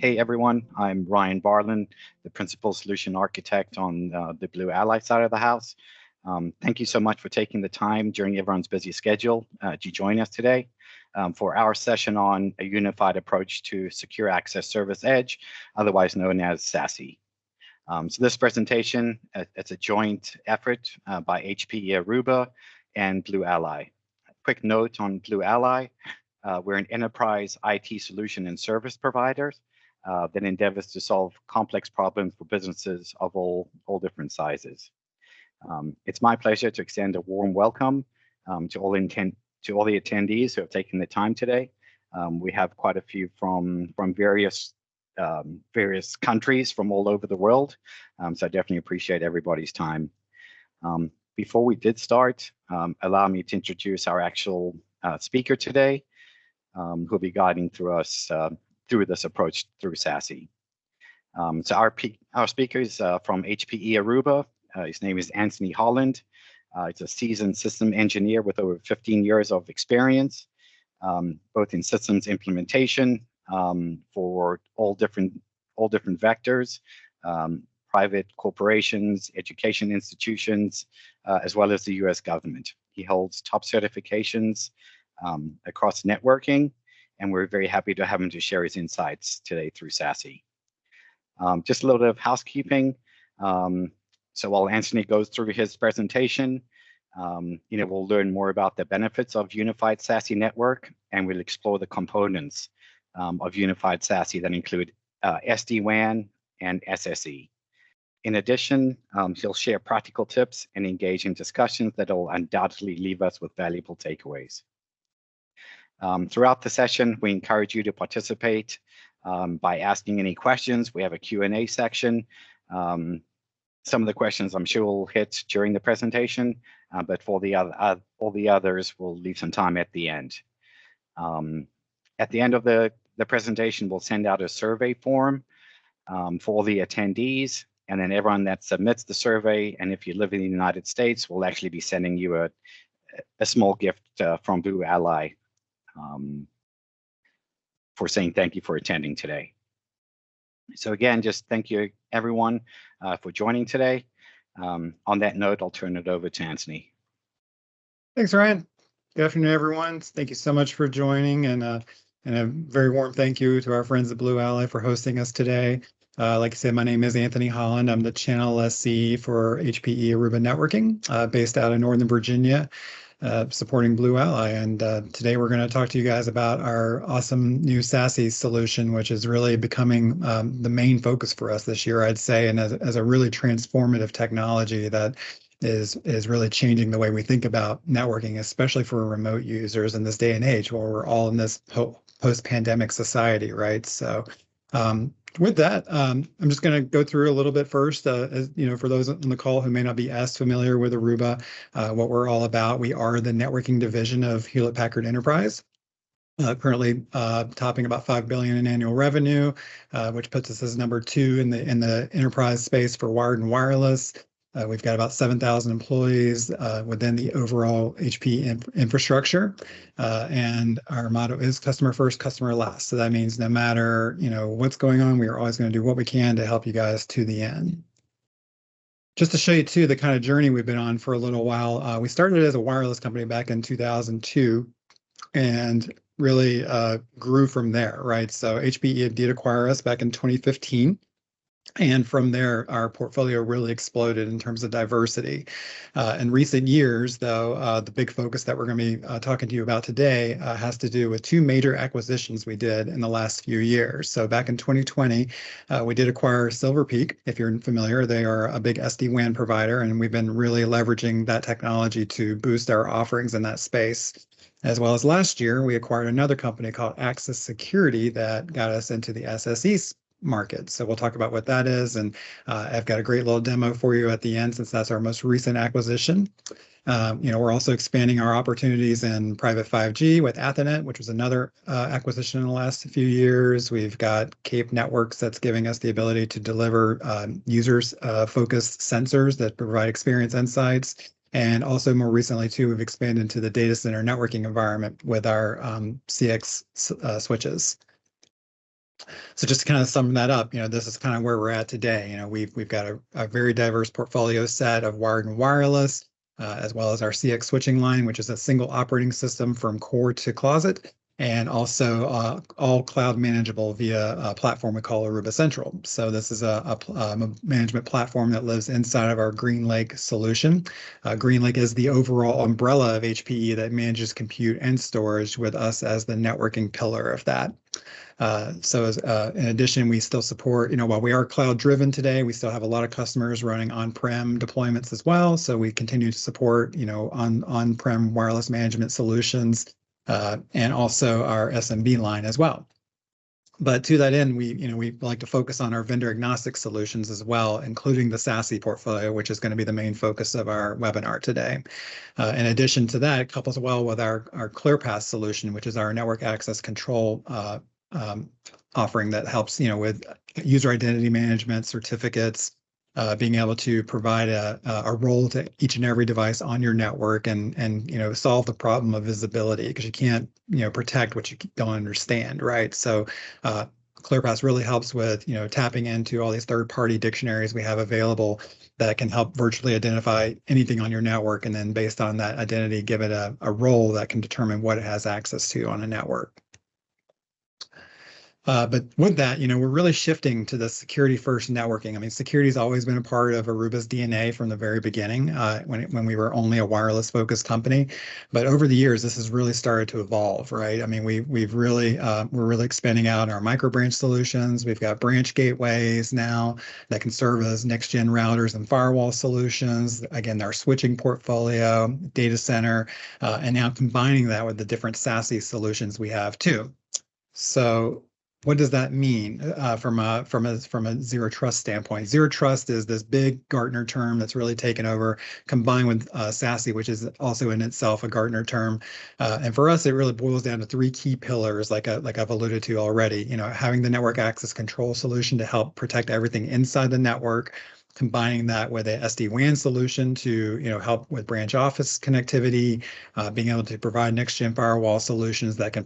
Hey everyone, I'm Ryan Barlin, the Principal Solution Architect on the Blue Ally side of the house. Thank you so much for taking the time during everyone's busy schedule to join us today for our session on a unified approach to Secure Access Service Edge, otherwise known as SASE. So this presentation, it's a joint effort by HPE Aruba and Blue Ally. A quick note on Blue Ally, we're an enterprise IT solution and service provider that endeavors to solve complex problems for businesses of all different sizes. It's my pleasure to extend a warm welcome to all the attendees who have taken the time today. We have quite a few from various countries from all over the world, so I definitely appreciate everybody's time. Before we did start, allow me to introduce our actual speaker today, who'll be guiding through us through this approach through SASE. So our speaker is from HPE Aruba. His name is Anthony Holland. He's a seasoned system engineer with over 15 years of experience, both in systems implementation for all different vectors, private corporations, education institutions, as well as the U.S. government. He holds top certifications across networking, and we're very happy to have him to share his insights today through SASE. Just a little bit of housekeeping. So while Anthony goes through his presentation, we'll learn more about the benefits of unified SASE network, and we'll explore the components of unified SASE that include SD-WAN and SSE. In addition, he'll share practical tips and engage in discussions that will undoubtedly leave us with valuable takeaways. Throughout the session, we encourage you to participate by asking any questions. We have a Q&A section. Some of the questions I'm sure will hit during the presentation, but for all the others, we'll leave some time at the end. At the end of the presentation, we'll send out a survey form for all the attendees, and then everyone that submits the survey, and if you live in the United States, we'll actually be sending you a small gift from Blue Ally for saying thank you for attending today. So again, just thank you everyone for joining today. On that note, I'll turn it over to Anthony. Thanks, Ryan. Good afternoon, everyone. Thank you so much for joining, and a very warm thank you to our friends at Blue Ally for hosting us today. Like I said, my name is Anthony Holland. I'm the Channel SC for HPE Aruba Networking, based out of Northern Virginia, supporting Blue Ally. And today we're going to talk to you guys about our awesome new SASE solution, which is really becoming the main focus for us this year, I'd say, and as a really transformative technology that is really changing the way we think about networking, especially for remote users in this day and age where we're all in this post-pandemic society, right? So with that, I'm just going to go through a little bit first, as for those on the call who may not be as familiar with Aruba, what we're all about. We are the networking division of Hewlett-Packard Enterprise. Currently topping about $5 billion in annual revenue, which puts us as number 2 in the enterprise space for wired and wireless. We've got about 7,000 employees within the overall HP infrastructure, and our motto is customer first, customer last. So that means no matter what's going on, we are always going to do what we can to help you guys to the end. Just to show you too the kind of journey we've been on for a little while. We started as a wireless company back in 2002, and really grew from there, right? So HPE did acquire us back in 2015. And from there, our portfolio really exploded in terms of diversity. In recent years, though, the big focus that we're going to be talking to you about today has to do with 2 major acquisitions we did in the last few years. So back in 2020, we did acquire Silver Peak. If you're familiar, they are a big SD-WAN provider, and we've been really leveraging that technology to boost our offerings in that space. As well as last year, we acquired another company called Axis Security that got us into the SSE market. So we'll talk about what that is, and I've got a great little demo for you at the end since that's our most recent acquisition. We're also expanding our opportunities in private 5G with Athonet, which was another acquisition in the last few years. We've got Cape Networks that's giving us the ability to deliver users-focused sensors that provide experience insights. And also more recently, too, we've expanded into the data center networking environment with our CX switches. So just to kind of sum that up, this is kind of where we're at today. We've got a very diverse portfolio set of wired and wireless, as well as our CX switching line, which is a single operating system from core to closet, and also all cloud manageable via a platform we call Aruba Central. So this is a management platform that lives inside of our GreenLake solution. GreenLake is the overall umbrella of HPE that manages compute and storage, with us as the networking pillar of that. In addition, we still support, while we are cloud driven today, we still have a lot of customers running on-prem deployments as well. So we continue to support, on-prem wireless management solutions, and also our SMB line as well. But to that end, we like to focus on our vendor agnostic solutions as well, including the SASE portfolio, which is going to be the main focus of our webinar today. In addition to that, it couples well with our ClearPass solution, which is our network access control offering that helps, with user identity management, certificates, being able to provide a role to each and every device on your network, and solve the problem of visibility, because you can't protect what you don't understand, right? So ClearPass really helps with tapping into all these third-party dictionaries we have available that can help virtually identify anything on your network, and then based on that identity, give it a role that can determine what it has access to on a network. But with that, we're really shifting to the security-first networking. I mean, security has always been a part of Aruba's DNA from the very beginning, when we were only a wireless-focused company. But over the years, this has really started to evolve, right? I mean, we're really expanding out our micro-branch solutions. We've got branch gateways now that can serve as next-gen routers and firewall solutions. Again, our switching portfolio, data center, and now combining that with the different SASE solutions we have too. So what does that mean from a zero trust standpoint? Zero trust is this big Gartner term that's really taken over, combined with SASE, which is also in itself a Gartner term. And for us, it really boils down to three key pillars, like I've alluded to already. Having the network access control solution to help protect everything inside the network, combining that with a SD-WAN solution to help with branch office connectivity, being able to provide next-gen firewall solutions that can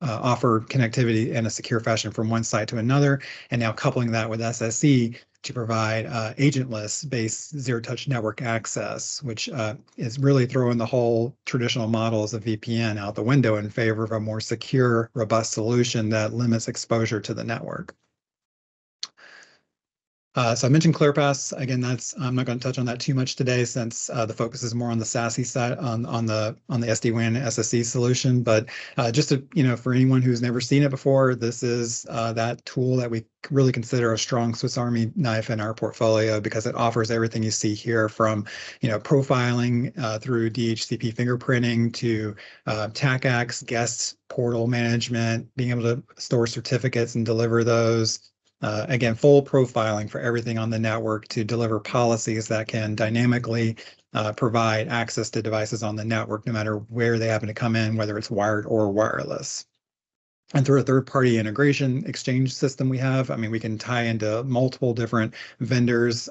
offer connectivity in a secure fashion from one site to another, and now coupling that with SSE to provide agentless-based zero-touch network access, which is really throwing the whole traditional models of VPN out the window in favor of a more secure, robust solution that limits exposure to the network. So I mentioned ClearPass. Again, I'm not going to touch on that too much today, since the focus is more on the SASE side, on the SD-WAN SSE solution. But just to, for anyone who's never seen it before, this is that tool that we really consider a strong Swiss Army knife in our portfolio, because it offers everything you see here, from profiling through DHCP fingerprinting to TACACS, guest portal management, being able to store certificates and deliver those. Again, full profiling for everything on the network to deliver policies that can dynamically provide access to devices on the network, no matter where they happen to come in, whether it's wired or wireless. And through a third-party integration exchange system we have, I mean, we can tie into multiple different vendors,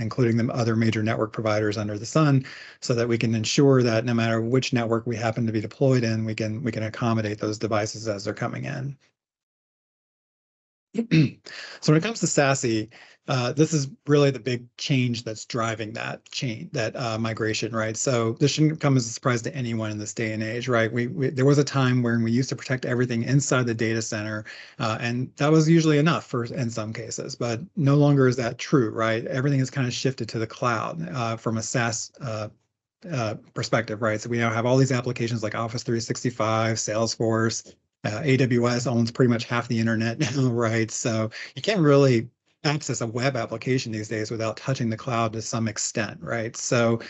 including the other major network providers under the sun, so that we can ensure that no matter which network we happen to be deployed in, we can accommodate those devices as they're coming in. So when it comes to SASE, this is really the big change that's driving that migration, right? So this shouldn't come as a surprise to anyone in this day and age, right? There was a time when we used to protect everything inside the data center, and that was usually enough in some cases, but no longer is that true, right? Everything has kind of shifted to the cloud from a SaaS perspective, right? So we now have all these applications like Office 365, Salesforce. AWS owns pretty much half the internet now, right? So you can't really access a web application these days without touching the cloud to some extent, right? So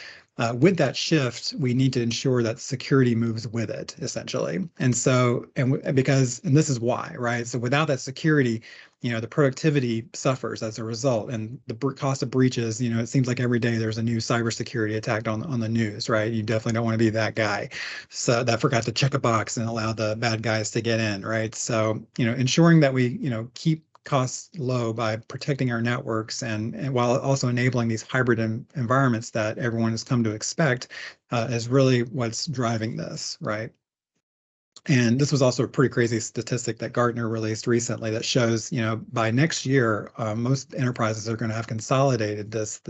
with that shift, we need to ensure that security moves with it, essentially. And so, and this is why, right? So without that security, the productivity suffers as a result, and the cost of breaches, it seems like every day there's a new cybersecurity attack on the news, right? You definitely don't want to be that guy. So that forgot to check a box and allow the bad guys to get in, right? So, ensuring that we, keep costs low by protecting our networks, and while also enabling these hybrid environments that everyone has come to expect, is really what's driving this, right? And this was also a pretty crazy statistic that Gartner released recently that shows, by next year, most enterprises are going to have consolidated this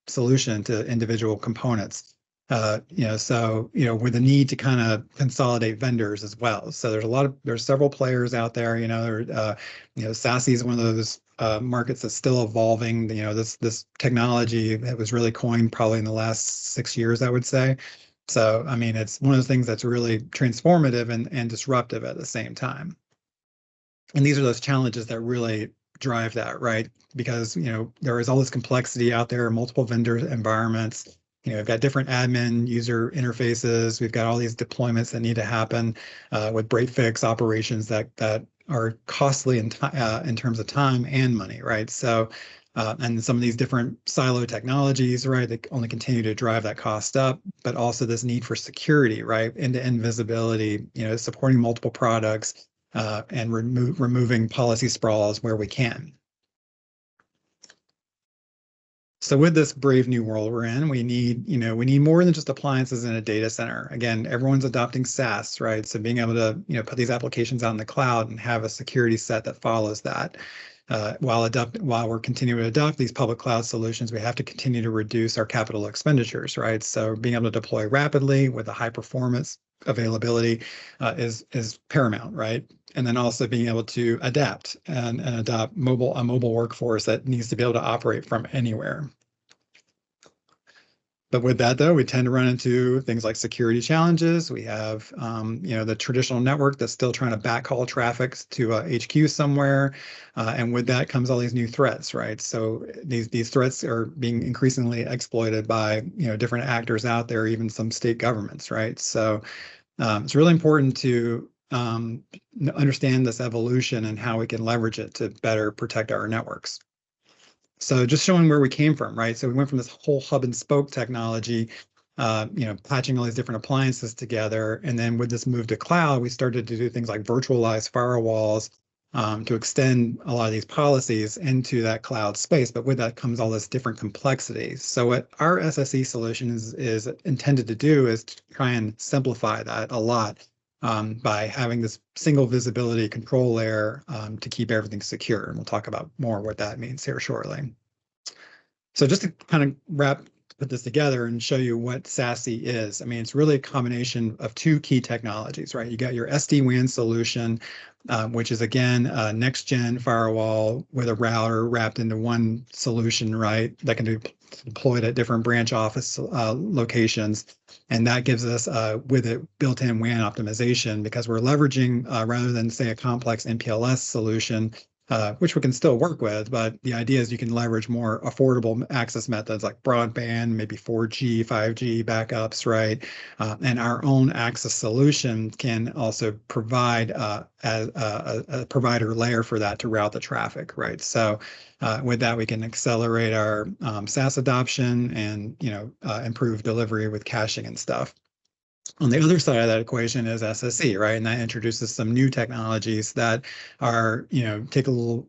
solution to individual components. With the need to kind of consolidate vendors as well. So there's several players out there. SASE is one of those markets that's still evolving. This technology that was really coined probably in the last 6 years, I would say. So, I mean, it's one of those things that's really transformative and disruptive at the same time. And these are those challenges that really drive that, right? Because, there is all this complexity out there, multiple vendor environments. We've got different admin user interfaces. We've got all these deployments that need to happen with break fix operations that are costly in terms of time and money, right? So, and some of these different silo technologies, right, they only continue to drive that cost up, but also this need for security, right, end-to-end visibility, supporting multiple products and removing policy sprawls where we can. So with this brave new world we're in, we need more than just appliances in a data center. Again, everyone's adopting SaaS, right? So being able to, put these applications out in the cloud and have a security set that follows that. While we're continuing to adopt these public cloud solutions, we have to continue to reduce our capital expenditures, right? So being able to deploy rapidly with a high performance availability is paramount, right? And then also being able to adapt and adopt a mobile workforce that needs to be able to operate from anywhere. But with that, though, we tend to run into things like security challenges. We have, the traditional network that's still trying to backhaul traffic to HQ somewhere. And with that comes all these new threats, right? So these threats are being increasingly exploited by, different actors out there, even some state governments, right? So it's really important to understand this evolution and how we can leverage it to better protect our networks. So just showing where we came from, right? So we went from this whole hub and spoke technology, patching all these different appliances together. And then with this move to cloud, we started to do things like virtualized firewalls to extend a lot of these policies into that cloud space. But with that comes all this different complexity. So what our SSE solution is intended to do is to try and simplify that a lot by having this single visibility control layer to keep everything secure. And we'll talk about more what that means here shortly. So just to kind of put this together and show you what SASE is. I mean, it's really a combination of two key technologies, right? You got your SD-WAN solution, which is, again, a next-gen firewall with a router wrapped into one solution, right, that can be deployed at different branch office locations. And that gives us, with it, built-in WAN optimization because we're leveraging, rather than, say, a complex MPLS solution, which we can still work with, but the idea is you can leverage more affordable access methods like broadband, maybe 4G, 5G backups, right? And our own access solution can also provide a provider layer for that to route the traffic, right? So with that, we can accelerate our SaaS adoption and improve delivery with caching and stuff. On the other side of that equation is SSE, right? And that introduces some new technologies that are, take a little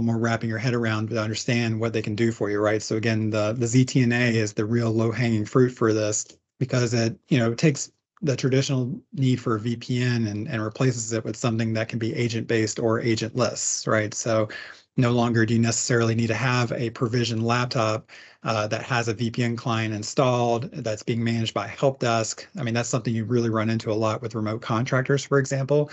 more wrapping your head around to understand what they can do for you, right? So again, the ZTNA is the real low-hanging fruit for this because it, takes the traditional need for a VPN and replaces it with something that can be agent-based or agentless, right? So no longer do you necessarily need to have a provisioned laptop that has a VPN client installed that's being managed by a help desk. I mean, that's something you really run into a lot with remote contractors, for example,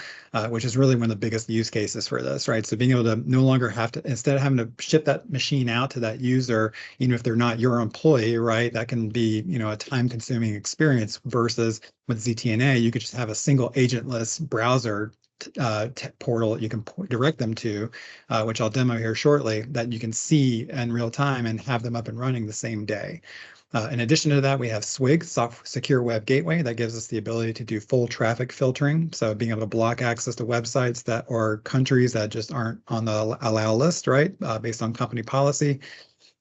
which is really one of the biggest use cases for this, right? So being able to no longer have to, instead of having to ship that machine out to that user, even if they're not your employee, right? That can be, a time-consuming experience versus with ZTNA, you could just have a single agentless browser portal you can direct them to, which I'll demo here shortly, that you can see in real time and have them up and running the same day. In addition to that, we have SWG, Secure Web Gateway, that gives us the ability to do full traffic filtering. So being able to block access to websites that or countries that just aren't on the allow list, right, based on company policy.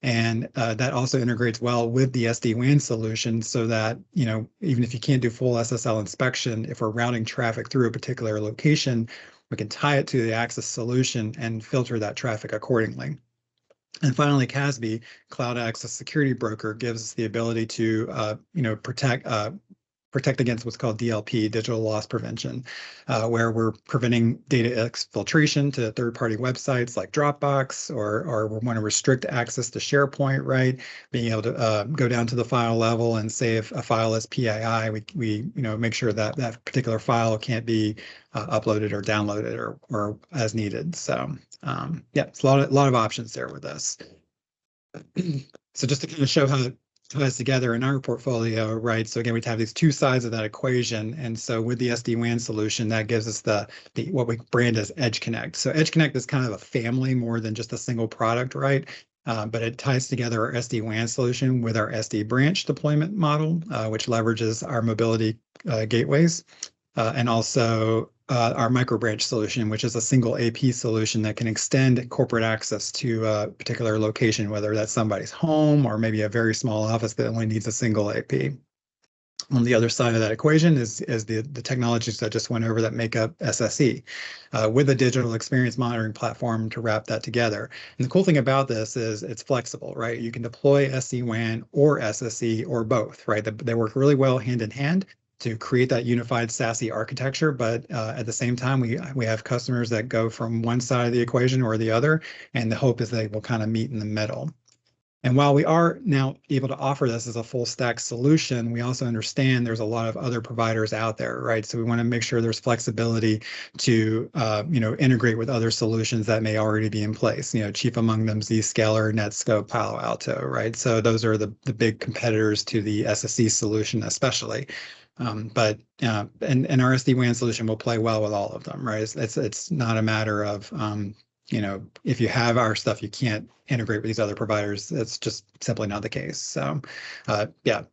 And that also integrates well with the SD-WAN solution so that, even if you can't do full SSL inspection, if we're routing traffic through a particular location, we can tie it to the access solution and filter that traffic accordingly. And finally, CASB, Cloud Access Security Broker, gives us the ability to, protect protect against what's called DLP, digital loss prevention, where we're preventing data exfiltration to third-party websites like Dropbox, or we want to restrict access to SharePoint, right? Being able to go down to the file level and say if a file is PII, we make sure that that particular file can't be uploaded or downloaded or as needed. So yeah, it's a lot of options there with this. So just to kind of show how it ties together in our portfolio, right? So again, we have these two sides of that equation. And so with the SD-WAN solution, that gives us the what we brand as Edge Connect. So Edge Connect is kind of a family more than just a single product, right? But it ties together our SD-WAN solution with our SD branch deployment model, which leverages our mobility gateways, and also our microbranch solution, which is a single AP solution that can extend corporate access to a particular location, whether that's somebody's home or maybe a very small office that only needs a single AP. On the other side of that equation is the technologies that I just went over that make up SSE, with a digital experience monitoring platform to wrap that together. And the cool thing about this is it's flexible, right? You can deploy SD-WAN or SSE or both, right? They work really well hand in hand to create that unified SASE architecture. But at the same time, we have customers that go from one side of the equation or the other, and the hope is they will kind of meet in the middle. And while we are now able to offer this as a full stack solution, we also understand there's a lot of other providers out there, right? So we want to make sure there's flexibility to, integrate with other solutions that may already be in place. Chief among them, Zscaler, Netskope, Palo Alto, right? So those are the big competitors to the SSE solution, especially. But our SD-WAN solution will play well with all of them, right? It's not a matter of if you have our stuff, you can't integrate with these other providers. It's just simply not the case. So, yeah.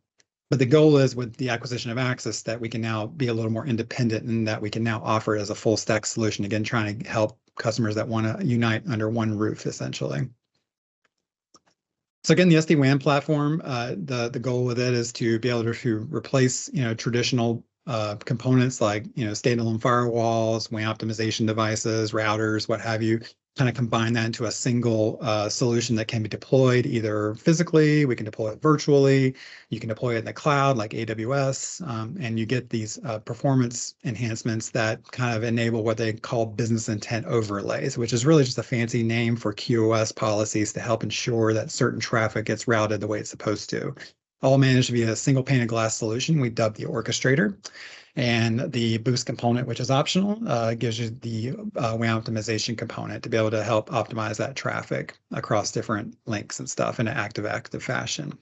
But the goal is with the acquisition of Access that we can now be a little more independent and that we can now offer it as a full stack solution. Again, trying to help customers that want to unite under one roof, essentially. So again, the SD-WAN platform, the goal with it is to be able to replace traditional components like standalone firewalls, WAN optimization devices, routers, what have you. Kind of combine that into a single solution that can be deployed either physically, we can deploy it virtually, you can deploy it in the cloud like AWS, and you get these performance enhancements that kind of enable what they call business intent overlays, which is really just a fancy name for QoS policies to help ensure that certain traffic gets routed the way it's supposed to. All managed via a single pane of glass solution we dubbed the orchestrator. And the boost component, which is optional, gives you the WAN optimization component to be able to help optimize that traffic across different links and stuff in an active fashion.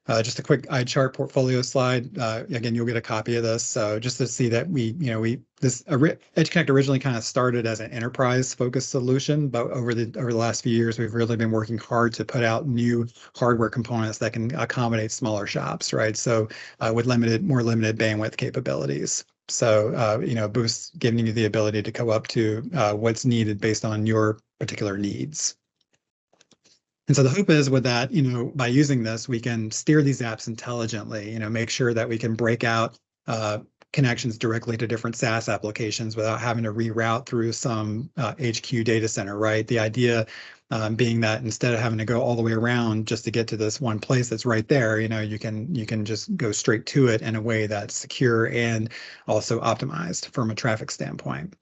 Just a quick eye chart portfolio slide. Again, you'll get a copy of this. So just to see that this Edge Connect originally kind of started as an enterprise-focused solution, but over the last few years, we've really been working hard to put out new hardware components that can accommodate smaller shops, right? So with more limited bandwidth capabilities. So Boost giving you the ability to go up to what's needed based on your particular needs. And so the hope is with that, by using this, we can steer these apps intelligently, make sure that we can break out connections directly to different SaaS applications without having to reroute through some HQ data center, right? The idea being that instead of having to go all the way around just to get to this one place that's right there, you can just go straight to it in a way that's secure and also optimized from a traffic standpoint.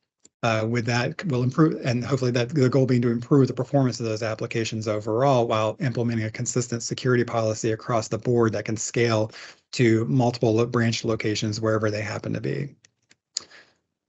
With that will improve, and hopefully that the goal being to improve the performance of those applications overall while implementing a consistent security policy across the board that can scale to multiple branch locations wherever they happen to be.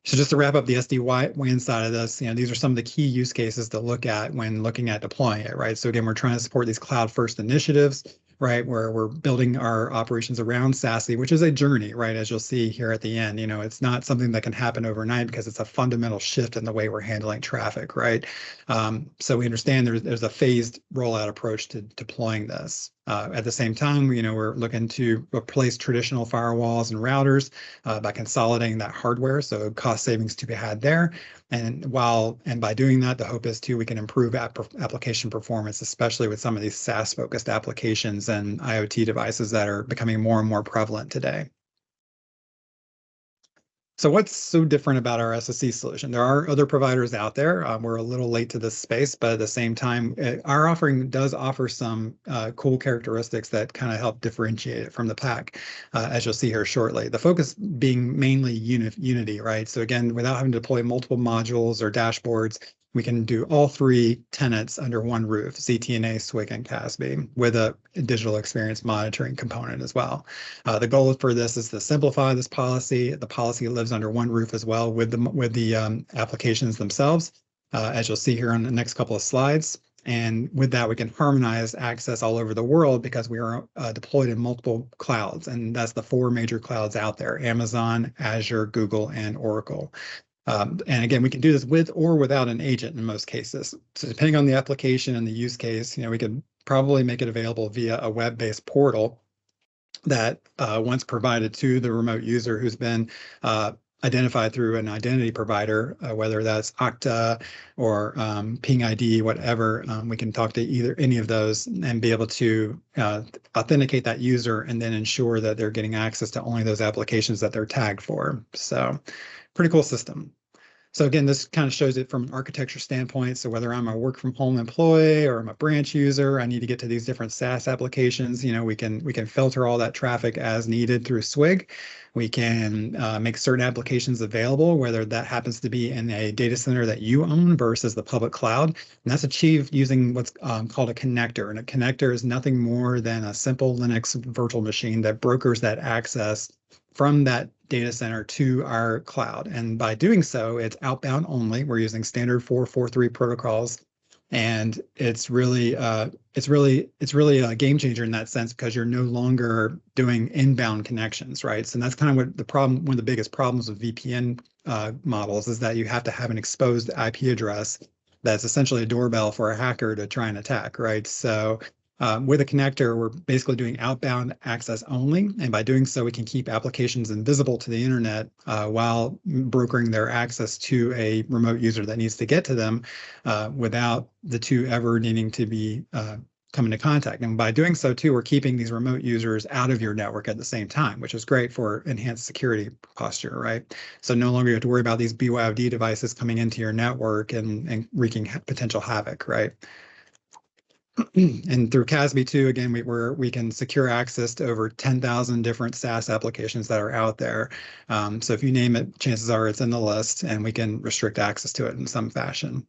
So just to wrap up the SD-WAN side of this, these are some of the key use cases to look at when looking at deploying it, right? So again, we're trying to support these cloud-first initiatives, right, where we're building our operations around SASE, which is a journey, right, as you'll see here at the end. It's not something that can happen overnight because it's a fundamental shift in the way we're handling traffic, right? So we understand there's a phased rollout approach to deploying this. At the same time, we're looking to replace traditional firewalls and routers by consolidating that hardware, so cost savings to be had there. And by doing that, the hope is too we can improve application performance, especially with some of these SaaS-focused applications and IoT devices that are becoming more and more prevalent today. So what's so different about our SSE solution? There are other providers out there. We're a little late to this space, but at the same time, our offering does offer some cool characteristics that kind of help differentiate it from the pack, as you'll see here shortly. The focus being mainly Unity, right? So again, without having to deploy multiple modules or dashboards, we can do all three tenants under one roof, ZTNA, SWG, and CASB, with a digital experience monitoring component as well. The goal for this is to simplify this policy. The policy lives under one roof as well with the applications themselves, as you'll see here on the next couple of slides. And with that, we can harmonize access all over the world because we are deployed in multiple clouds. And that's the four major clouds out there: Amazon, Azure, Google, and Oracle. And again, we can do this with or without an agent in most cases. So depending on the application and the use case, we could probably make it available via a web-based portal that once provided to the remote user who's been identified through an identity provider, whether that's Okta or Ping ID, whatever, we can talk to any of those and be able to authenticate that user and then ensure that they're getting access to only those applications that they're tagged for. So pretty cool system. So again, this kind of shows it from an architecture standpoint. So whether I'm a work from home employee or I'm a branch user, I need to get to these different SaaS applications. We can filter all that traffic as needed through SWG. We can make certain applications available, whether that happens to be in a data center that you own versus the public cloud. And that's achieved using what's called a connector. And a connector is nothing more than a simple Linux virtual machine that brokers that access from that data center to our cloud. And by doing so, it's outbound only. We're using standard 443 protocols. And it's really a game changer in that sense, because you're no longer doing inbound connections, right? So that's kind of what the problem, one of the biggest problems with VPN models is that you have to have an exposed IP address that's essentially a doorbell for a hacker to try and attack, right? So with a connector, we're basically doing outbound access only. And by doing so, we can keep applications invisible to the internet while brokering their access to a remote user that needs to get to them without the two ever needing to be come into contact. And by doing so, too, we're keeping these remote users out of your network at the same time, which is great for enhanced security posture, right? So no longer you have to worry about these BYOD devices coming into your network and wreaking potential havoc, right? And through CASB too, again, we can secure access to over 10,000 different SaaS applications that are out there. So if you name it, chances are it's in the list, and we can restrict access to it in some fashion.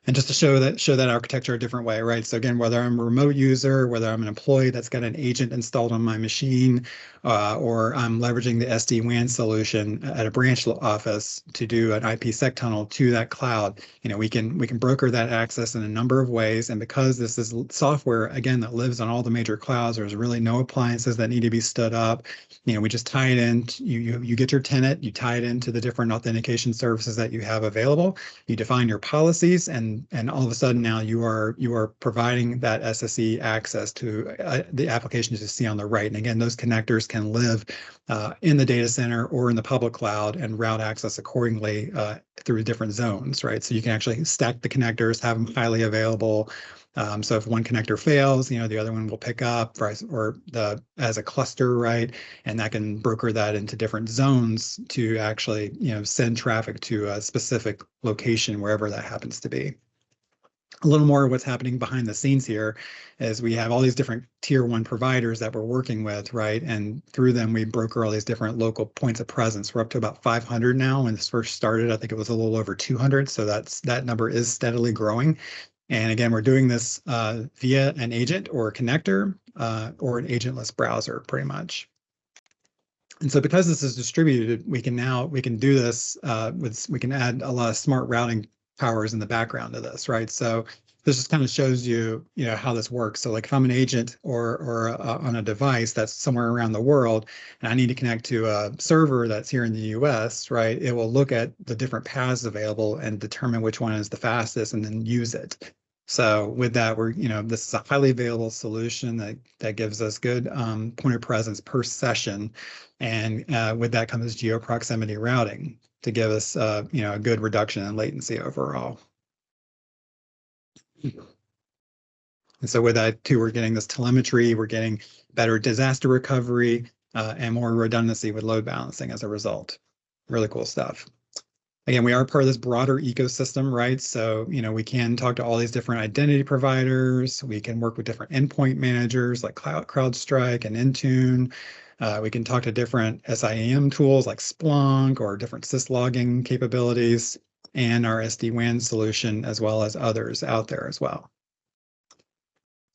And just to show that architecture a different way, right? So again, whether I'm a remote user, whether I'm an employee that's got an agent installed on my machine, or I'm leveraging the SD-WAN solution at a branch office to do an IPsec tunnel to that cloud, we can broker that access in a number of ways. And because this is software, again, that lives on all the major clouds, there's really no appliances that need to be stood up. We just tie it in. You get your tenant, you tie it into the different authentication services that you have available. You define your policies, and all of a sudden now you are providing that SSE access to the applications you see on the right. And again, those connectors can live in the data center or in the public cloud and route access accordingly through different zones, right? So you can actually stack the connectors, have them highly available. So if one connector fails, the other one will pick up, or as a cluster, right? And that can broker that into different zones to actually, send traffic to a specific location, wherever that happens to be. A little more of what's happening behind the scenes here is we have all these different tier 1 providers that we're working with, right? And through them, we broker all these different local points of presence. We're up to about 500 now. When this first started, I think it was a little over 200. So that number is steadily growing. And again, we're doing this via an agent or a connector or an agentless browser, pretty much. And so because this is distributed, we can do this we can add a lot of smart routing powers in the background of this, right? So this just kind of shows you, how this works. So like if I'm an agent or on a device that's somewhere around the world, and I need to connect to a server that's here in the US, right? It will look at the different paths available and determine which one is the fastest and then use it. So with that, this is a highly available solution that gives us good point of presence per session. And with that comes geo-proximity routing to give us, a good reduction in latency overall. And so with that too, we're getting this telemetry, we're getting better disaster recovery. and more redundancy with load balancing as a result. Really cool stuff. Again, we are part of this broader ecosystem, right? So, we can talk to all these different identity providers. We can work with different endpoint managers like CrowdStrike and Intune. We can talk to different SIAM tools like Splunk or different syslogging capabilities and our SD-WAN solution, as well as others out there as well.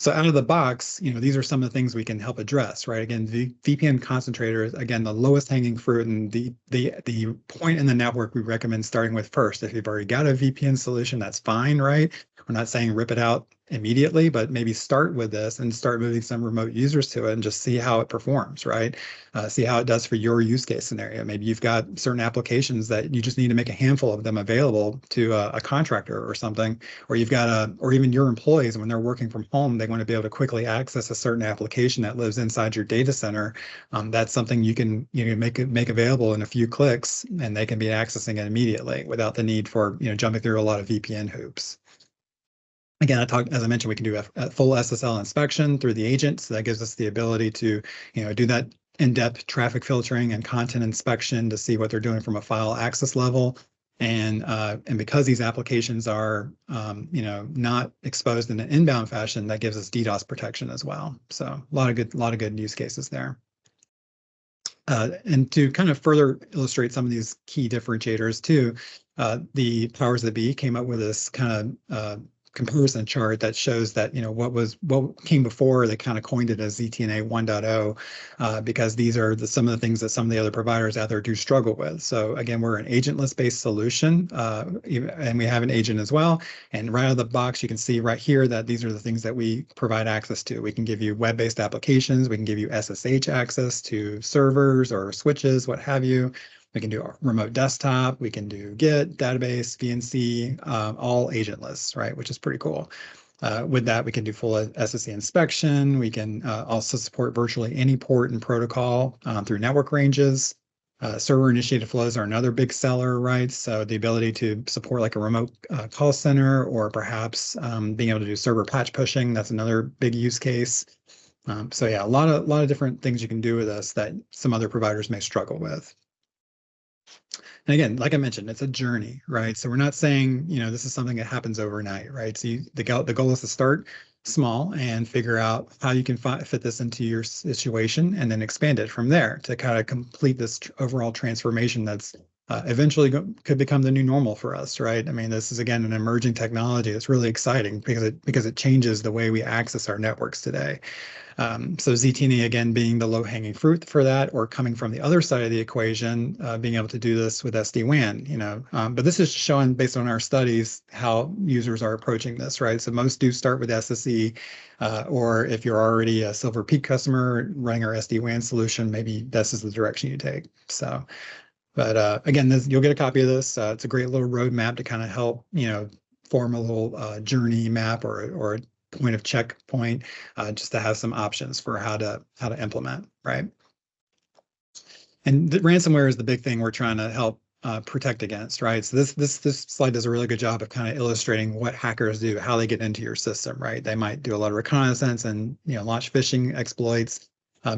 So out of the box, these are some of the things we can help address, right? Again, the VPN concentrator is, again, the lowest hanging fruit and the point in the network we recommend starting with first. If you've already got a VPN solution, that's fine, right? We're not saying rip it out immediately, but maybe start with this and start moving some remote users to it and just see how it performs, right? See how it does for your use case scenario. Maybe you've got certain applications that you just need to make a handful of them available to a contractor or something, or you've got or even your employees when they're working from home, they want to be able to quickly access a certain application that lives inside your data center. That's something you can make available in a few clicks, and they can be accessing it immediately without the need for jumping through a lot of VPN hoops. Again, as I mentioned, we can do a full SSL inspection through the agent. So that gives us the ability to, do that in-depth traffic filtering and content inspection to see what they're doing from a file access level. And because these applications are, not exposed in an inbound fashion, that gives us DDoS protection as well. So a lot of good use cases there. And to kind of further illustrate some of these key differentiators too, the powers that be came up with this kind of comparison chart that shows that what came before. They kind of coined it as ZTNA 1.0 because these are some of the things that some of the other providers out there do struggle with. So again, we're an agentless based solution, and we have an agent as well. And right out of the box, you can see right here that these are the things that we provide access to. We can give you web-based applications. We can give you SSH access to servers or switches, what have you. We can do a remote desktop. We can do Git, database, VNC, all agentless, right? Which is pretty cool. With that, we can do full SSE inspection. We can also support virtually any port and protocol through network ranges. Server-initiated flows are another big seller, right? So the ability to support like a remote call center, or perhaps being able to do server patch pushing, that's another big use case. So yeah, a lot of different things you can do with this that some other providers may struggle with. And again, like I mentioned, it's a journey, right? So we're not saying, this is something that happens overnight, right? So the goal is to start small and figure out how you can fit this into your situation and then expand it from there to kind of complete this overall transformation that's eventually could become the new normal for us, right? I mean, this is, again, an emerging technology. It's really exciting because it changes the way we access our networks today. So ZTNA, again, being the low-hanging fruit for that, or coming from the other side of the equation, being able to do this with SD-WAN, but this is showing, based on our studies, how users are approaching this, right? So most do start with SSE, or if you're already a Silver Peak customer running our SD-WAN solution, maybe this is the direction you take. So, but again, you'll get a copy of this. It's a great little roadmap to kind of help, form a little journey map or point of checkpoint, just to have some options for how to implement, right? And the ransomware is the big thing we're trying to help protect against, right? So this slide does a really good job of kind of illustrating what hackers do, how they get into your system, right? They might do a lot of reconnaissance and launch phishing exploits.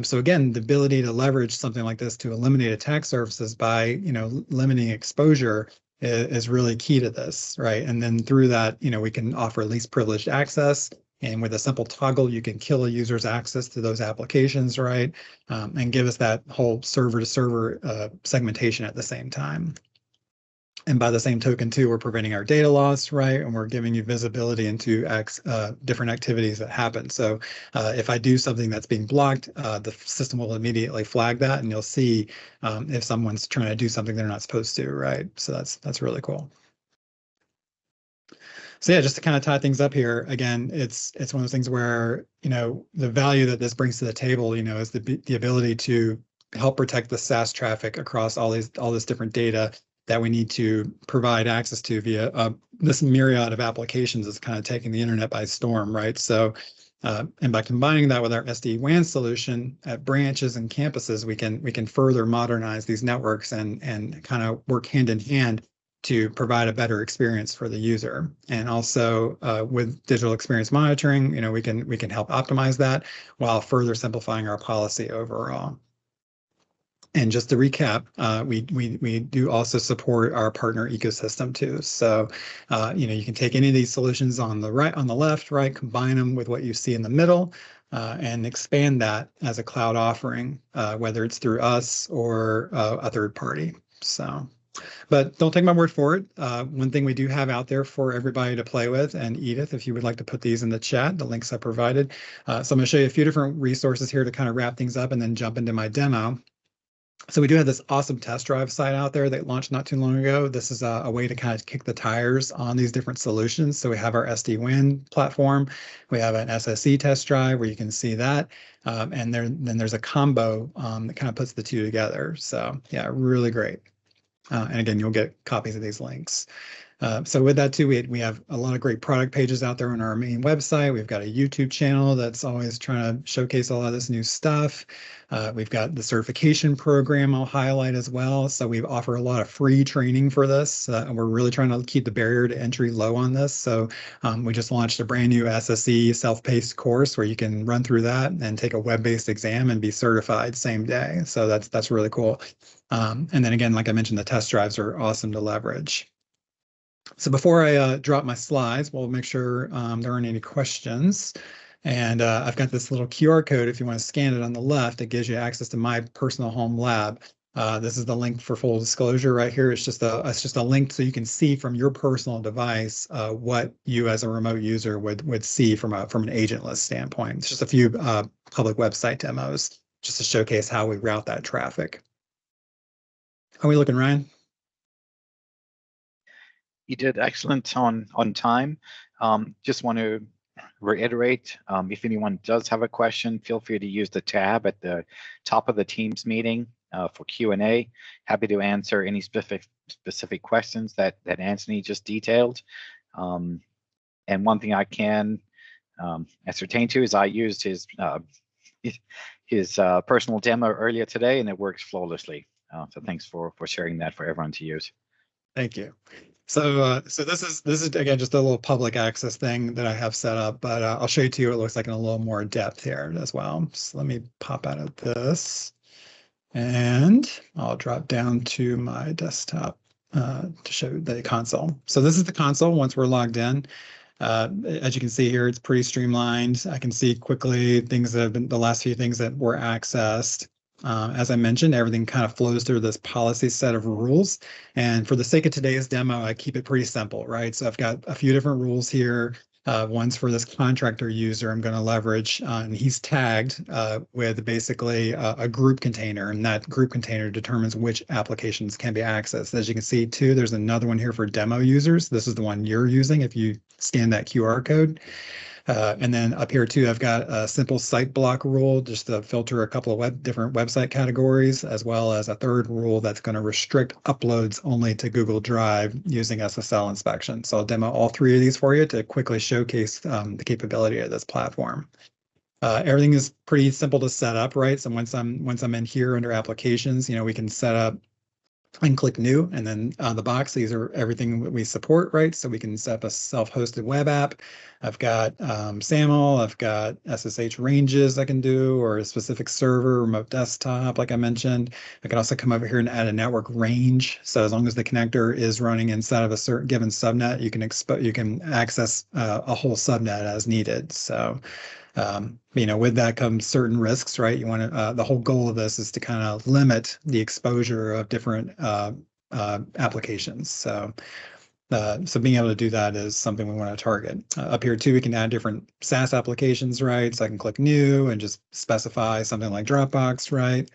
So again, the ability to leverage something like this to eliminate attack surfaces by limiting exposure is really key to this, right? And then through that, we can offer least privileged access. And with a simple toggle, you can kill a user's access to those applications, right? And give us that whole server-to-server segmentation at the same time. And by the same token, too, we're preventing our data loss, right? And we're giving you visibility into different activities that happen. So if I do something that's being blocked, the system will immediately flag that, and you'll see if someone's trying to do something they're not supposed to, right? So that's really cool. So yeah, just to kind of tie things up here, again, it's one of those things where, the value that this brings to the table, is the ability to help protect the SaaS traffic across all this different data that we need to provide access to via this myriad of applications that's kind of taking the internet by storm, right? So, and by combining that with our SD-WAN solution at branches and campuses, we can further modernize these networks and kind of work hand in hand to provide a better experience for the user. And also with digital experience monitoring, we can help optimize that while further simplifying our policy overall. And just to recap, we do also support our partner ecosystem too. So, you can take any of these solutions on the right, on the left, right, combine them with what you see in the middle, and expand that as a cloud offering, whether it's through us or a third party. So, but don't take my word for it. One thing we do have out there for everybody to play with, and Edith, if you would like to put these in the chat, the links I provided. So I'm going to show you a few different resources here to kind of wrap things up and then jump into my demo. So we do have this awesome test drive site out there that launched not too long ago. This is a way to kind of kick the tires on these different solutions. So we have our SD-WAN platform. We have an SSE test drive where you can see that. And then there's a combo that kind of puts the two together. So yeah, really great. And again, you'll get copies of these links. So with that too, we have a lot of great product pages out there on our main website. We've got a YouTube channel that's always trying to showcase a lot of this new stuff. We've got the certification program I'll highlight as well. So we offer a lot of free training for this. And we're really trying to keep the barrier to entry low on this. So we just launched a brand new SSE self-paced course where you can run through that and take a web-based exam and be certified same day. So that's really cool. And then again, like I mentioned, the test drives are awesome to leverage. So before I drop my slides, we'll make sure there aren't any questions. And I've got this little QR code. If you want to scan it on the left, it gives you access to my personal home lab. This is the link for full disclosure right here. It's just a link so you can see from your personal device what you as a remote user would see from an agentless standpoint. It's just a few public website demos just to showcase how we route that traffic. How are we looking, Ryan? You did excellent on time. Just want to reiterate, if anyone does have a question, feel free to use the tab at the top of the Teams meeting for Q&A. Happy to answer any specific questions that Anthony just detailed. And one thing I can ascertain too is I used his personal demo earlier today, and it works flawlessly. So thanks for sharing that for everyone to use. Thank you. So this is again just a little public access thing that I have set up, but I'll show you to you what it looks like in a little more depth here as well. So let me pop out of this, and I'll drop down to my desktop to show the console. So this is the console once we're logged in. As you can see here, it's pretty streamlined. I can see quickly things that have been the last few things that were accessed. As I mentioned, everything kind of flows through this policy set of rules. And for the sake of today's demo, I keep it pretty simple, right? So I've got a few different rules here. One's for this contractor user I'm going to leverage, and he's tagged with basically a group container, and that group container determines which applications can be accessed. As you can see too, there's another one here for demo users. This is the one you're using if you scan that QR code. And then up here too, I've got a simple site block rule just to filter a couple of different website categories, as well as a third rule that's going to restrict uploads only to Google Drive using SSL inspection. So I'll demo all three of these for you to quickly showcase the capability of this platform. Everything is pretty simple to set up, right? So once I'm in here under applications, we can set up and click new, and then on the box, these are everything that we support, right? So we can set up a self-hosted web app. I've got SAML, I've got SSH ranges I can do, or a specific server, remote desktop, like I mentioned. I can also come over here and add a network range. So as long as the connector is running inside of a certain given subnet, you can access a whole subnet as needed. So with that comes certain risks, right? You want to, the whole goal of this is to kind of limit the exposure of different applications. So being able to do that is something we want to target. Up here too, we can add different SaaS applications, right? So I can click new and just specify something like Dropbox, right?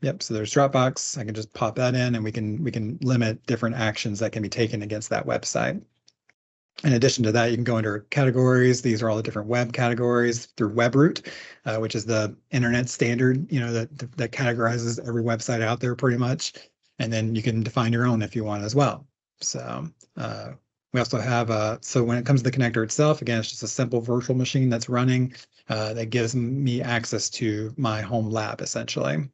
Yep, so there's Dropbox. I can just pop that in, and we can limit different actions that can be taken against that website. In addition to that, you can go under categories. These are all the different web categories through WebRoot, which is the internet standard, that categorizes every website out there pretty much. And then you can define your own if you want as well. So we also have, so when it comes to the connector itself, again, it's just a simple virtual machine that's running that gives me access to my home lab essentially.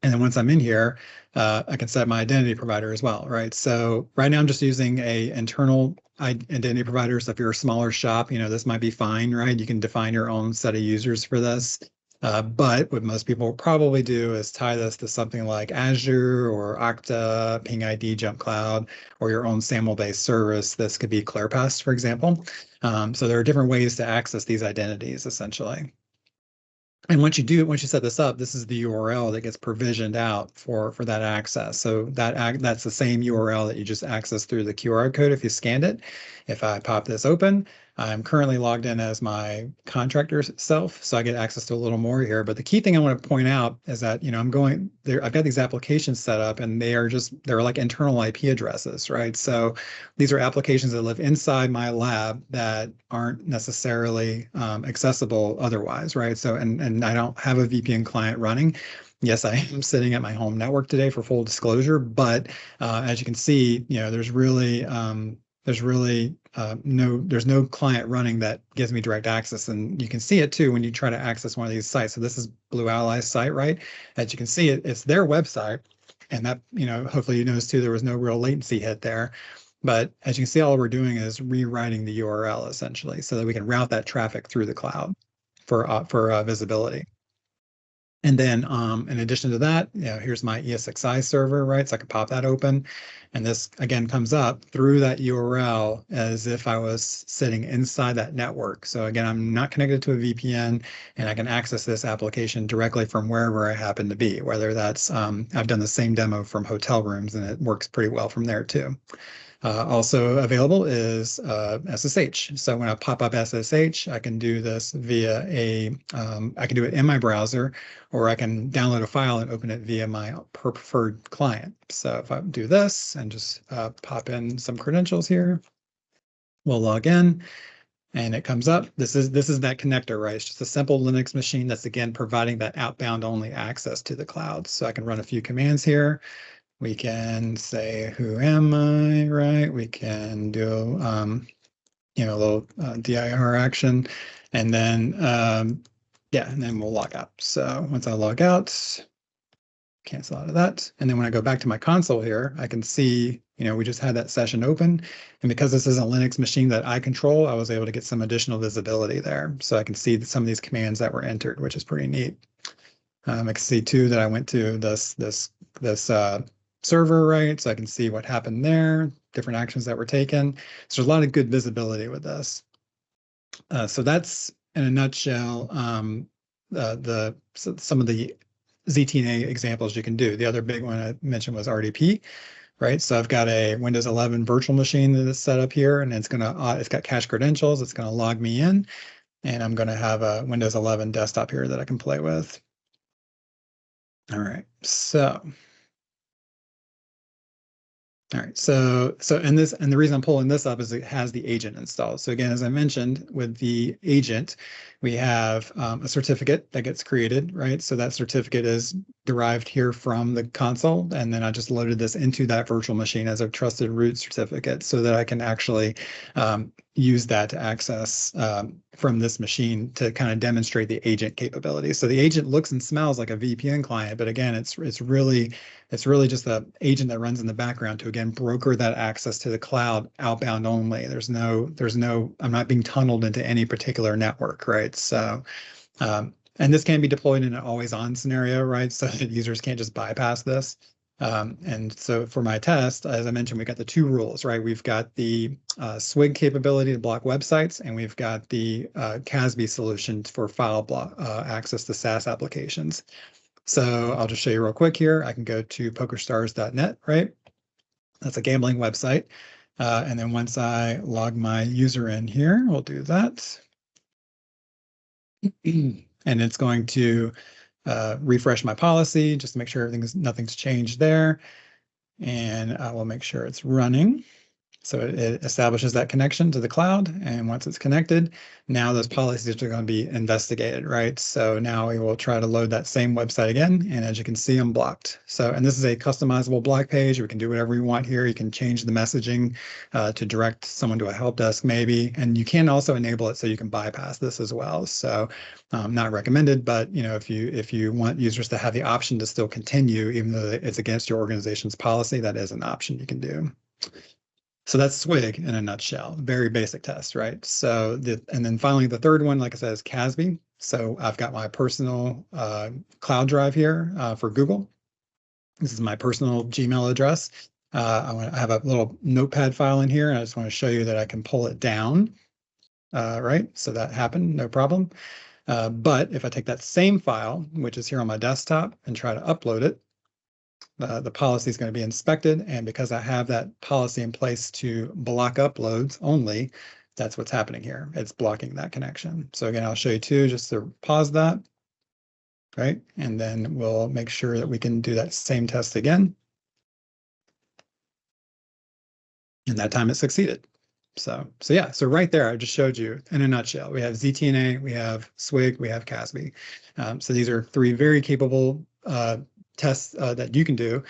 And then once I'm in here, I can set my identity provider as well, right? So right now I'm just using a internal identity provider. So if you're a smaller shop, this might be fine, right? You can define your own set of users for this. But what most people will probably do is tie this to something like Azure or Okta, Ping ID, Jump Cloud, or your own SAML-based service. This could be ClearPass, for example. So there are different ways to access these identities, essentially. And once you set this up, this is the URL that gets provisioned out for that access. So that's the same URL that you just access through the QR code if you scanned it. If I pop this open, I'm currently logged in as my contractor self, so I get access to a little more here. But the key thing I want to point out is that, I'm going there, I've got these applications set up and they're like internal IP addresses, right? So these are applications that live inside my lab that aren't necessarily accessible otherwise, right? So, and I don't have a VPN client running. Yes, I am sitting at my home network today for full disclosure, but as you can see, there's no client running that gives me direct access. And you can see it too when you try to access one of these sites. So this is Blue Ally's site, right? As you can see, it's their website. And that, hopefully you noticed too, there was no real latency hit there. But as you can see, all we're doing is rewriting the URL essentially so that we can route that traffic through the cloud for visibility. And then in addition to that, here's my ESXi server, right? So I can pop that open. And this, again, comes up through that URL as if I was sitting inside that network. So again, I'm not connected to a VPN, and I can access this application directly from wherever I happen to be, whether that's, I've done the same demo from hotel rooms, and it works pretty well from there too. Also available is SSH. So when I pop up SSH, I can do this via I can do it in my browser, or I can download a file and open it via my preferred client. So if I do this and just pop in some credentials here, we'll log in. And it comes up. This is that connector, right? It's just a simple Linux machine that's, again, providing that outbound only access to the cloud. So I can run a few commands here. We can say, who am I, right? We can do, a little dir action, and then, and then we'll log out. So once I log out, cancel out of that. And then when I go back to my console here, I can see, we just had that session open. And because this is a Linux machine that I control, I was able to get some additional visibility there. So I can see some of these commands that were entered, which is pretty neat. I can see too that I went to this server, right? So I can see what happened there, different actions that were taken. So there's a lot of good visibility with this. So that's, in a nutshell, some of the ZTNA examples you can do. The other big one I mentioned was RDP, right? So I've got a Windows 11 virtual machine that is set up here, and it's got cache credentials. It's going to log me in, and I'm going to have a Windows 11 desktop here that I can play with. All right, so. All right, so the reason I'm pulling this up is it has the agent installed. So again, as I mentioned, with the agent, we have a certificate that gets created, right? So that certificate is derived here from the console, and then I just loaded this into that virtual machine as a trusted root certificate so that I can actually use that to access from this machine to kind of demonstrate the agent capability. So the agent looks and smells like a VPN client, but again, it's really just an agent that runs in the background to, again, broker that access to the cloud outbound only. There's no, I'm not being tunneled into any particular network, right? So, and this can be deployed in an always on scenario, right? So that users can't just bypass this. And so for my test, as I mentioned, we got the two rules, right? We've got the SWIG capability to block websites, and we've got the CASB solution for file block access to SaaS applications. So I'll just show you real quick here. I can go to pokerstars.net, right? That's a gambling website. And then once I log my user in here, we'll do that. And it's going to refresh my policy just to make sure nothing's changed there. And I will make sure it's running. So it establishes that connection to the cloud. And once it's connected, now those policies are going to be investigated, right? So now we will try to load that same website again. And as you can see, I'm blocked. So, and this is a customizable block page. We can do whatever you want here. You can change the messaging to direct someone to a help desk maybe. And you can also enable it so you can bypass this as well. So not recommended, but if you want users to have the option to still continue, even though it's against your organization's policy, that is an option you can do. So that's SWIG in a nutshell, very basic test, right? So and then finally the third one, like I said, is CASB. So I've got my personal cloud drive here for Google. This is my personal Gmail address. I have a little notepad file in here, and I just want to show you that I can pull it down, right? So that happened, no problem. But if I take that same file, which is here on my desktop, and try to upload it, the policy is going to be inspected. And because I have that policy in place to block uploads only, that's what's happening here. It's blocking that connection. So again, I'll show you too, just to pause that, right? And then we'll make sure that we can do that same test again. And that time it succeeded. So yeah, so right there, I just showed you in a nutshell. We have ZTNA, we have SWIG, we have CASB. So these are three very capable tests that you can do.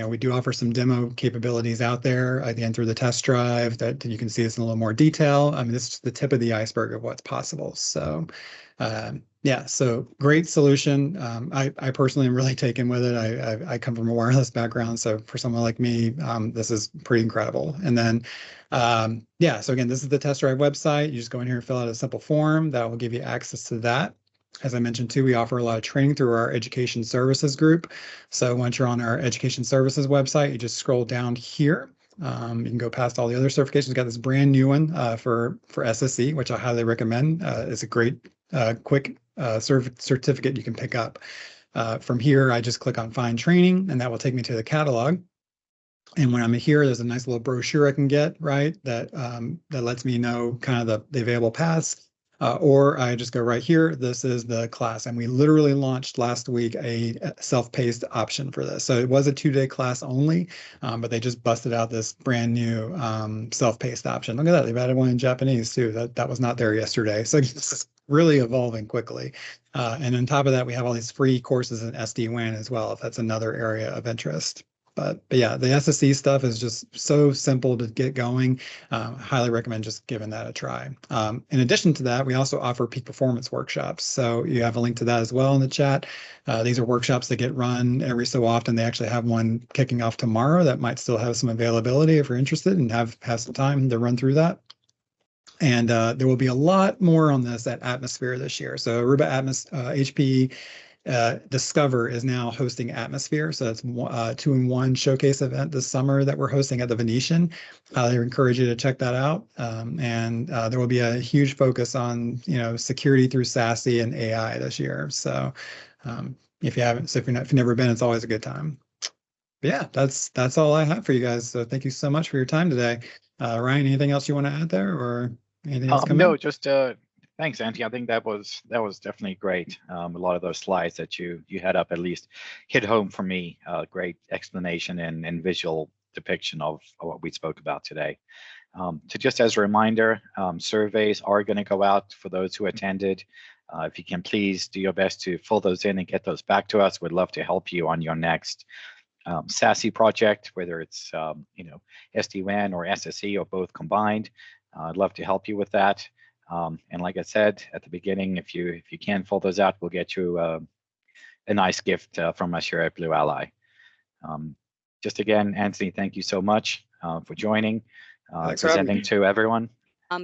We do offer some demo capabilities out there, again, through the test drive that you can see this in a little more detail. I mean, this is the tip of the iceberg of what's possible. So yeah, so great solution. I personally am really taken with it. I come from a wireless background, so for someone like me, this is pretty incredible. And then, yeah, so again, this is the test drive website. You just go in here and fill out a simple form that will give you access to that. As I mentioned too, we offer a lot of training through our education services group. So once you're on our education services website, you just scroll down here. You can go past all the other certifications. We've got this brand new one for SSE, which I highly recommend. It's a great, quick certificate you can pick up. From here, I just click on Find Training, and that will take me to the catalog. And when I'm here, there's a nice little brochure I can get, right, that lets me know kind of the available paths. Or I just go right here. This is the class. And we literally launched last week a self-paced option for this. So it was a 2-day class only, but they just busted out this brand new self-paced option. Look at that. They've added one in Japanese too. That was not there yesterday. So it's really evolving quickly. And on top of that, we have all these free courses in SD-WAN as well, if that's another area of interest. But yeah, the SSE stuff is just so simple to get going. Highly recommend just giving that a try. In addition to that, we also offer peak performance workshops. So you have a link to that as well in the chat. These are workshops that get run every so often. They actually have one kicking off tomorrow that might still have some availability if you're interested and have some time to run through that. And there will be a lot more on this at Atmosphere this year. So Aruba HPE Discover is now hosting Atmosphere. So that's a 2-in-1 showcase event this summer that we're hosting at the Venetian. I encourage you to check that out. And there will be a huge focus on, security through SASE and AI this year. So if you've never been, it's always a good time. But yeah, that's all I have for you guys. So thank you so much for your time today. Ryan, anything else you want to add there, or anything else coming? No, just thanks, Auntie. I think that was definitely great. A lot of those slides that you had up at least hit home for me. Great explanation and visual depiction of what we spoke about today. Just as a reminder, surveys are going to go out for those who attended. If you can please do your best to fill those in and get those back to us. We'd love to help you on your next SASE project, whether it's SD-WAN or SSE or both combined. I'd love to help you with that. And like I said at the beginning, if you can fill those out, we'll get you a nice gift from us here at Blue Ally. Just again, Anthony, thank you so much for joining, presenting to everyone.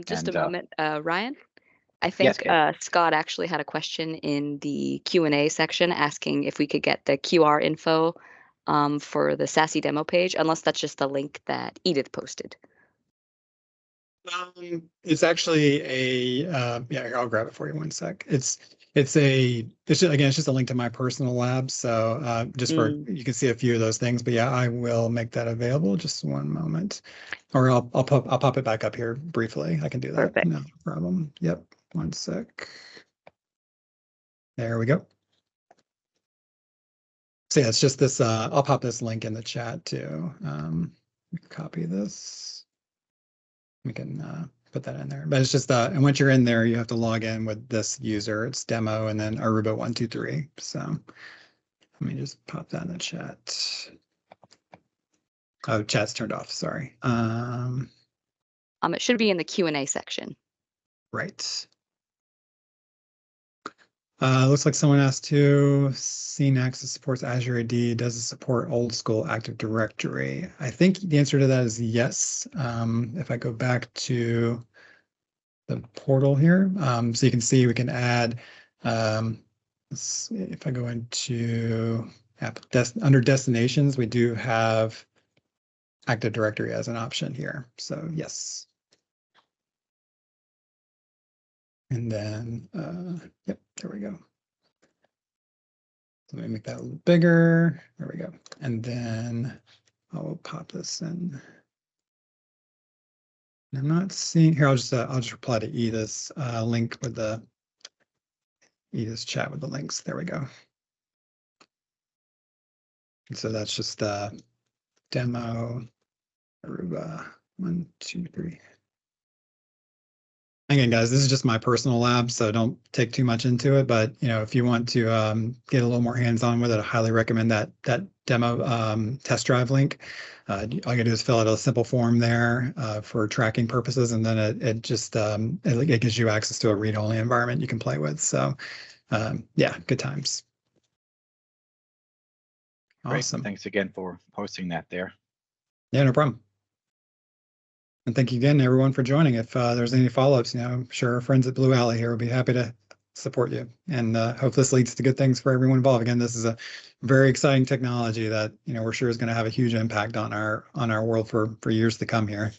Just a moment, Ryan. I think Scott actually had a question in the Q&A section asking if we could get the QR info for the SASE demo page, unless that's just the link that Edith posted. It's actually yeah, I'll grab it for you one sec. It's just a link to my personal lab. So you can see a few of those things, but yeah, I will make that available. Just one moment, or I'll pop it back up here briefly. I can do that. Perfect. No problem. Yep. One sec. There we go. So yeah, it's just this, I'll pop this link in the chat too. Copy this. We can put that in there, but it's just and once you're in there, you have to log in with this user. It's demo and then Aruba123. So let me just pop that in the chat. Oh, chat's turned off. Sorry. It should be in the Q&A section. Right. Looks like someone asked too. CNAXS supports Azure AD. Does it support old school Active Directory? I think the answer to that is yes. If I go back to the portal here, so you can see we can add. Let's see, if I go into under destinations, we do have Active Directory as an option here. So yes. And then, yep, there we go. So let me make that a little bigger. There we go. And then I'll pop this in. And I'm not seeing here. I'll just reply to Edith's link with the Edith's chat with the links. There we go. And so that's just the demo. Aruba 1, 2, 3. Again, guys, this is just my personal lab, so don't take too much into it. But if you want to get a little more hands-on with it, I highly recommend that demo test drive link. All you gotta do is fill out a simple form there for tracking purposes, and then it just it gives you access to a read-only environment you can play with. So yeah, good times. Awesome. Great. Thanks again for posting that there. Yeah, no problem. And thank you again, everyone, for joining. If there's any follow-ups, I'm sure our friends at Blue Alley here will be happy to support you. And hope this leads to good things for everyone involved. Again, this is a very exciting technology that we're sure is going to have a huge impact on our world for years to come here.